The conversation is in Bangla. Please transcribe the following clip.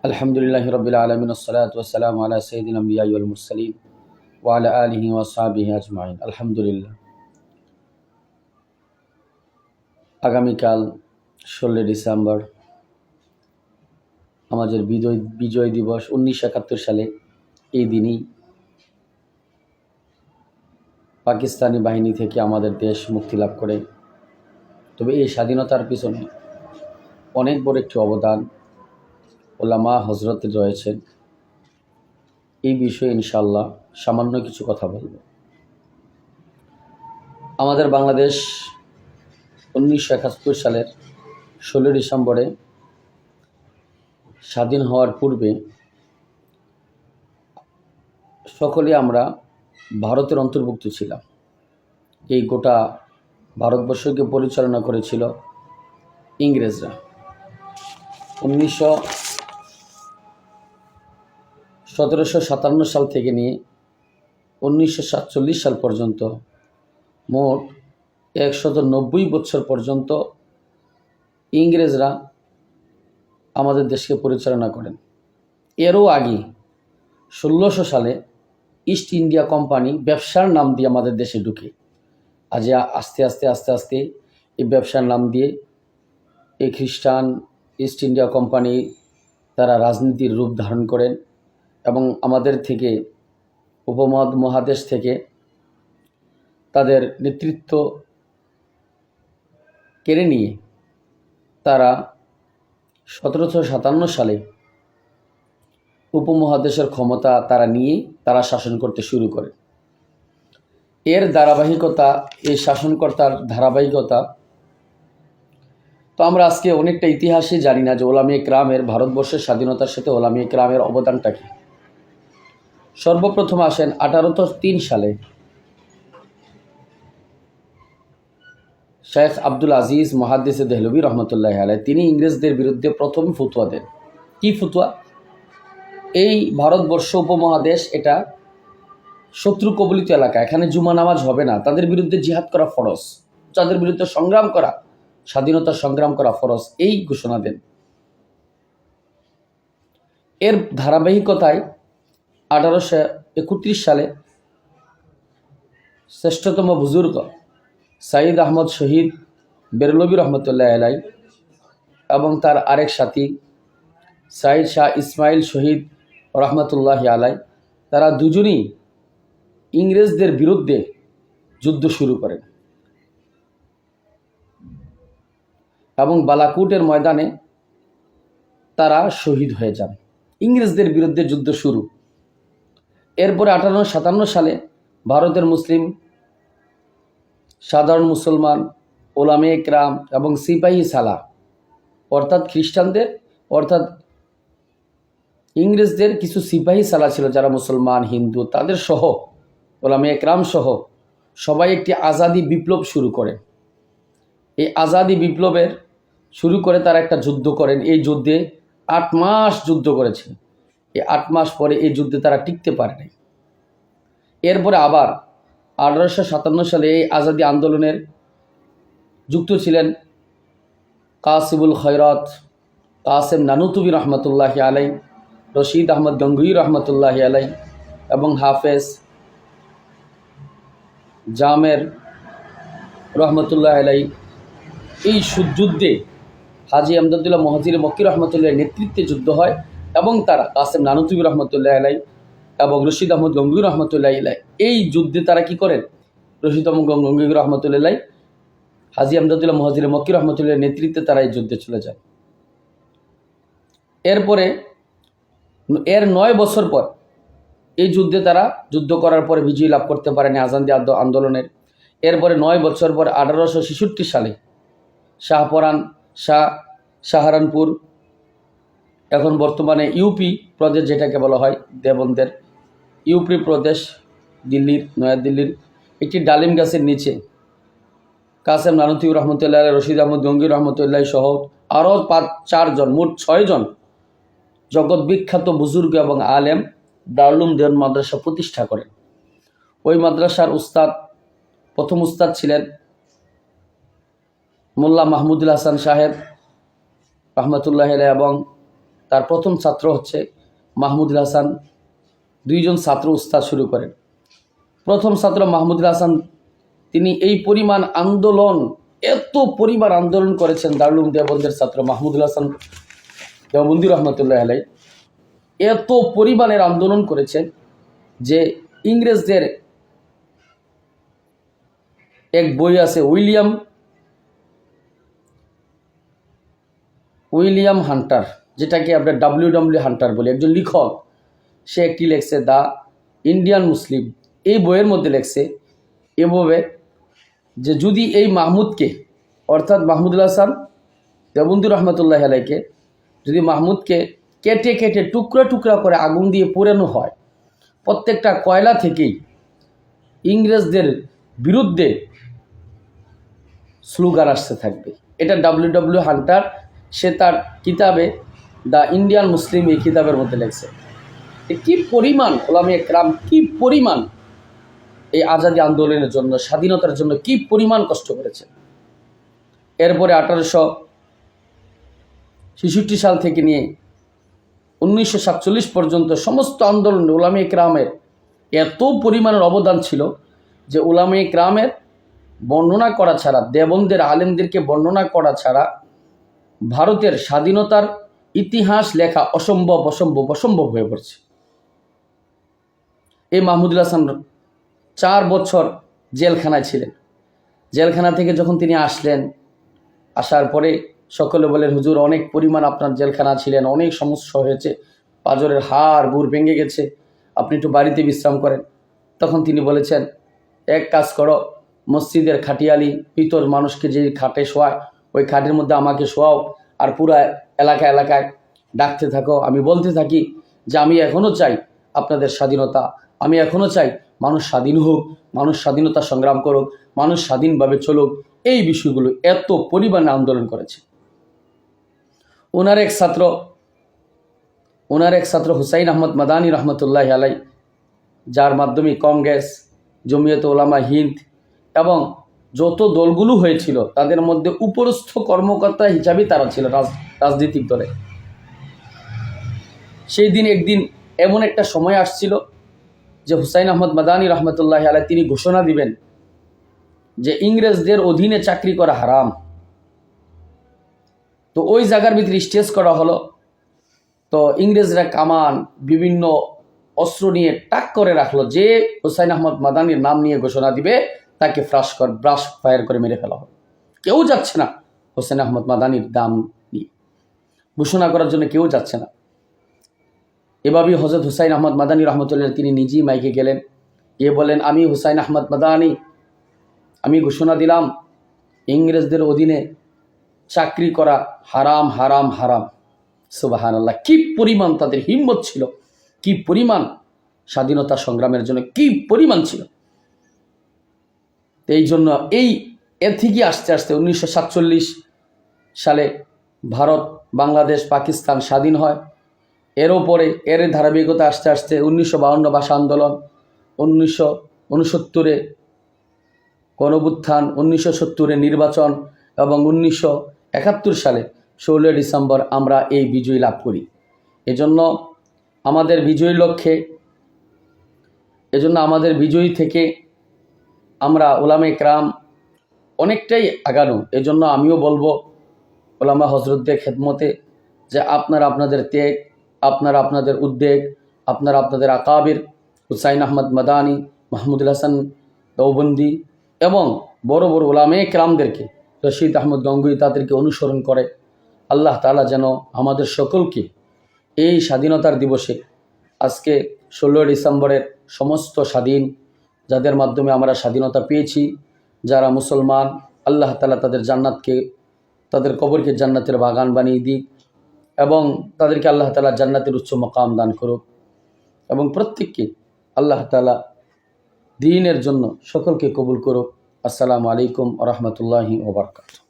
আলহামদুলিল্লাহি রাব্বিল আলামিন ওয়াসসালাতু ওয়াসসালামু আলা সাইয়্যিদিল আমবিয়াই ওয়াল মুরসালিন ওয়া আলা আলিহি ওয়া আসহাবিহি আজমাইন। আলহামদুলিল্লাহ, আগামীকাল 16 ডিসেম্বর আমাদের বিজয় দিবস। 1971 সালে এই দিনই পাকিস্তানি বাহিনী থেকে আমাদের দেশ মুক্তি লাভ করে। তবে এই স্বাধীনতার পিছনে অনেক বড় একটি অবদান ওলামা হজরতের রয়েছেন। এই বিষয়ে ইনশাআল্লাহ সামান্য কিছু কথা বলব। আমাদের বাংলাদেশ 1971 সালের 16 ডিসেম্বরে স্বাধীন হওয়ার পূর্বে সকলে আমরা ভারতের অন্তর্ভুক্ত ছিলাম। এই গোটা ভারতবর্ষকে পরিচালনা করেছিল ইংরেজরা। 1757 সাল থেকে নিয়ে 1947 সাল পর্যন্ত মোট 190 বছর পর্যন্ত ইংরেজরা আমাদের দেশকে পরিচালনা করেন। এরও আগে 1600 সালে ইস্ট ইন্ডিয়া কোম্পানি ব্যবসার নাম দিয়ে আমাদের দেশে ঢুকে। আজ আস্তে আস্তে এই ব্যবসার নাম দিয়ে এই খ্রিস্টান ইস্ট ইন্ডিয়া কোম্পানি তারা রাজনীতির রূপ ধারণ করেন এবং আমাদের থেকে উপমহাদেশ থেকে তাদের নেতৃত্ব কেড়ে নিয়ে তারা 1757 সালে উপমহাদেশের ক্ষমতা তারা নিয়ে তারা শাসন করতে শুরু করে। এর ধারাবাহিকতা, এই শাসনকর্তার ধারাবাহিকতা তো আমরা আজকে অনেকটা ইতিহাসই জানি না যে ওলামায়ে কেরামের ভারতবর্ষের স্বাধীনতার সাথে ওলামায়ে কেরামের অবদানটা কী। সর্বপ্রথম আসেন 1803 সালে শেখ আব্দুল আজিজ মুহাদ্দিস দেহলভী রহমতুল্লাহ আলাইহি তিনি ইংরেজদের বিরুদ্ধে প্রথম ফতোয়া দেন। কি ফতোয়া? এই ভারতবর্ষ উপমহাদেশ এটা শত্রু কবলিত এলাকা, এখানে জুমা নামাজ হবে না, তাদের বিরুদ্ধে জিহাদ করা ফরজ, তাদের বিরুদ্ধে সংগ্রাম করা, স্বাধীনতার সংগ্রাম করা ফরজ, এই ঘোষণা দেন। এর ধারাবাহিকতায় 1831 সালে শ্রেষ্ঠতম বুজুর্গ সাইদ আহমদ শহীদ বেরলভী রহমতুল্লাহ আলাইহি এবং তার আরেক সাথী সাইদ শাহ ইসমাইল শহীদ রহমতুল্লাহ আলাইহি তারা দুজনই ইংরেজদের বিরুদ্ধে যুদ্ধ শুরু করেন এবং বালাকোটের ময়দানে তারা শহীদ হয়ে যান। ইংরেজদের বিরুদ্ধে যুদ্ধ শুরু। এরপরে 1857 সালে ভারতের মুসলিম সাধারণ মুসলমান ওলামায়ে কেরাম এবং সিপাহী সালাহ অর্থাৎ খ্রিস্টানদের অর্থাৎ ইংরেজদের কিছু সিপাহী সালাহ ছিল যারা মুসলমান হিন্দু তাদের সহ ওলামায়ে কেরাম সহ সবাই একটি আজাদি বিপ্লব শুরু করে। এই আজাদি বিপ্লবের শুরু করে তারা একটা যুদ্ধ করেন। এই যুদ্ধে 8 মাস যুদ্ধ করেছে। এই 8 মাস পরে এই যুদ্ধে তারা টিকতে পারেনি। এরপরে আবার 1857 সালে এই আজাদি আন্দোলনের যুক্ত ছিলেন কাসিমুল খয়রাত, কাসেম নানুতুবি রহমতুল্লাহ আলাইহি, রশিদ আহমদ গঙ্গুই রহমতুল্লাহ আলাইহি এবং হাফেজ জামের রহমতুল্লাহ আলাইহি। এই যুদ্ধে হাজি আমদাদুল্লাহ মহাজির মক্কি রহমতুল্লাহের নেতৃত্বে যুদ্ধ হয় এবং তারা কাসেম নানুতুবি রহমতুল্লাহ আলাইহি এবং রশিদ আহমদ গঙ্গুই রহমতুল্লাহ আলাইহি এই যুদ্ধে তারা কি করেন? রশিদ আহমদ গঙ্গুই রহমতুল্লাহ আলাইহি হাজি আমদাদুল্লাহ মহাজির মক্কি রহমতুল্লাহের নেতৃত্বে তারা এই যুদ্ধে চলে যায়। এরপরে এর 9 বছর পর এই যুদ্ধে তারা যুদ্ধ করার পরে বিজয় লাভ করতে পারেনি আজাদি আন্দোলনের। এরপরে 9 বছর পর 1866 সালে সাহারানপুর এখন বর্তমানে ইউপি প্রদেশ যেটাকে বলা হয় দেবন্দের ইউপি প্রদেশ দিল্লির নয়াদিল্লির একটি ডালিম গাছের নিচে কাসেম নানুতুবি রহমতুল্লাহ আলাইহি, রশিদ আহমদ গঙ্গুই রহমতুল্লাহ সহ আরও 4 জন মোট 6 জন জগৎ বিখ্যাত বুজুর্গ এবং আলেম দারুল দেওবন্দ মাদ্রাসা প্রতিষ্ঠা করেন। ওই মাদ্রাসার প্রথম উস্তাদ ছিলেন মোল্লা মাহমুদুল হাসান সাহেব রহমতুল্লাহ আলাইহি এবং তার প্রথম ছাত্র হচ্ছে মাহমুদুল হাসান। দুইজন ছাত্র উস্তাদ শুরু করেন। প্রথম ছাত্র মাহমুদুল হাসান, তিনি এই পরিমাণ আন্দোলন, এত পরিমাণ আন্দোলন করেছেন। দারুল উলুম দেওবন্দের ছাত্র মাহমুদুল হাসান দেওবন্দি রহমতুল্লাহ আলাই এত পরিমাণের আন্দোলন করেছেন যে ইংরেজদের এক বই আছে উইলিয়াম হান্টার, যেটাকে আমরা WW হান্টার বলি, একজন লেখক। সে একটি লেখছে দ্য ইন্ডিয়ান মুসলিম। এই বইয়ের মধ্যে লেখছে এভাবে যে যদি এই মাহমুদকে, অর্থাৎ মাহমুদুল হাসান দেওবন্দি রহমতুল্লাহ আলাইকে, যদি মাহমুদকে কেটে কেটে টুকরা টুকরা করে আগুন দিয়ে পোড়ানো হয়, প্রত্যেকটা কয়লা থেকেই ইংরেজদের বিরুদ্ধে স্লোগান আসতে থাকবে। এটা WW হান্টার, সে তার কিতাবে দ্য ইন্ডিয়ান মুসলিম এই কিতাবের মধ্যে লেখছে। কি পরিমাণ ওলামায়ে কেরাম, কি পরিমাণ এই আজাদি আন্দোলনের জন্য, স্বাধীনতার জন্য কি পরিমাণ কষ্ট করেছে। এরপরে 1866 সাল থেকে নিয়ে 1947 পর্যন্ত সমস্ত আন্দোলনে ওলামায়ে কেরামের এত পরিমাণের অবদান ছিল যে ওলামায়ে কেরামের বর্ণনা করা ছাড়া, দেওবন্দের আলেমদেরকে বর্ণনা করা ছাড়া ভারতের স্বাধীনতার ইতিহাস লেখা অসম্ভব অসম্ভব অসম্ভব হয়ে পড়ছে। এই মাহমুদুল হাসান 4 বছর জেলখানায় ছিলেন। জেলখানা থেকে যখন তিনি আসলেন, আসার পরে সকলে বলেন, হুজুর অনেক পরিমাণ আপনার জেলখানা ছিলেন, অনেক সমস্যা হয়েছে, পাঁজরের হাড় গুড় ভেঙে গেছে, আপনি একটু বাড়িতে বিশ্রাম করেন। তখন তিনি বলেছেন, এক কাজ করো, মসজিদের খাটিয়ালি পিতর মানুষকে যে খাটে শোয়ায়, ওই খাটের মধ্যে আমাকে শোয়াও, আর পুরা এলাকায় এলাকায় ডাকতে থাকো। আমি বলতে থাকি যে আমি এখনও চাই আপনাদের স্বাধীনতা, আমি এখনও চাই মানুষ স্বাধীন হোক, মানুষ স্বাধীনতা সংগ্রাম করুক, মানুষ স্বাধীনভাবে চলুক। এই বিষয়গুলো এত পরিমাণে আন্দোলন করেছে। ওনার এক ছাত্র হুসাইন আহমদ মাদানী রহমতুল্লাহ আলাই, যার মাধ্যমে কংগ্রেস, জমিয়তে উলামা হিন্দ এবং যত দলগুলো হয়েছিল তাদের মধ্যে উপরস্থ কর্মকর্তা হিসাবেই তারা ছিল রাজনৈতিক দলে। সেই দিন একদিন এমন একটা সময় আসছিল যে হুসাইন আহমদ মাদানী রহমতুল্লাহ আলাই তিনি ঘোষণা দিবেন যে ইংরেজদের অধীনে চাকরি করা হারাম। তো ওই জায়গার ভিতরে স্টেজ করা হলো। তো ইংরেজরা কামান, বিভিন্ন অস্ত্র নিয়ে টাক করে রাখলো, যে হুসাইন আহমদ মাদানীর নাম নিয়ে ঘোষণা দিবে তাকে ব্রাশ ফায়ার করে মেরে ফেলা হবে। কেউ যাচ্ছে না হুসাইন আহমদ মাদানীর নাম নিয়ে ঘোষণা করার জন্য, কেউ যাচ্ছে না। এভাবেই হযরত হুসাইন আহমদ মাদানী রহমতুল্লাহ তিনি নিজেই মাইকে গেলেন, গিয়ে বলেন, আমি হুসাইন আহমদ মাদানী, আমি ঘোষণা দিলাম ইংরেজদের অধীনে চাকরি করা হারাম হারাম হারাম। সুবহানাল্লাহ, কি পরিমাণ তাদের হিম্মত ছিল, কি পরিমাণ স্বাধীনতা সংগ্রামের জন্য কি পরিমাণ ছিল। এই জন্য এর থেকে আস্তে আস্তে 1947 সালে ভারত, বাংলাদেশ, পাকিস্তান স্বাধীন হয়। এর ধারাবাহিকতা আস্তে আস্তে 1952 ভাষা আন্দোলন, 1969 গণঅভ্যুত্থান, 1970 নির্বাচন এবং 1971 সালে 16 ডিসেম্বর আমরা এই বিজয় লাভ করি। এজন্য আমাদের বিজয়ী থেকে আমরা ওলামায়ে কেরাম অনেকটাই আগানো। এজন্য আমিও বলবো ওলামা হজরতদের খেদমতে যে আপনারা আপনাদের ত্যাগ, আপনারা আপনাদের উদ্বেগ, আপনারা আপনাদের আকাবির হুসাইন আহমদ মাদানী, মাহমুদুল হাসান দেওবন্দি এবং বড় বড় ওলামায়ে কেরামদেরকে, রশিদ আহমদ গঙ্গুই, তাদেরকে অনুসরণ করে আল্লাহ তাআলা যেন আমাদের সকলকে এই স্বাধীনতার দিবসে, আজকে 16 ডিসেম্বরের সমস্ত স্বাধীন যাদের মাধ্যমে আমরা স্বাধীনতা পেয়েছি, যারা মুসলমান, আল্লাহ তাআলা তাদের জান্নাতকে, তাদের কবরকে জান্নাতের বাগান বানিয়ে দিক এবং তাদেরকে আল্লাহ তাআলা জান্নাতের উচ্চ মাকাম দান করুক এবং প্রত্যেককে আল্লাহ তাআলা দ্বীনের জন্য সকলকে কবুল করুক। আসসালামু আলাইকুম ওয়া রাহমাতুল্লাহি ওয়া বারাকাতুহু।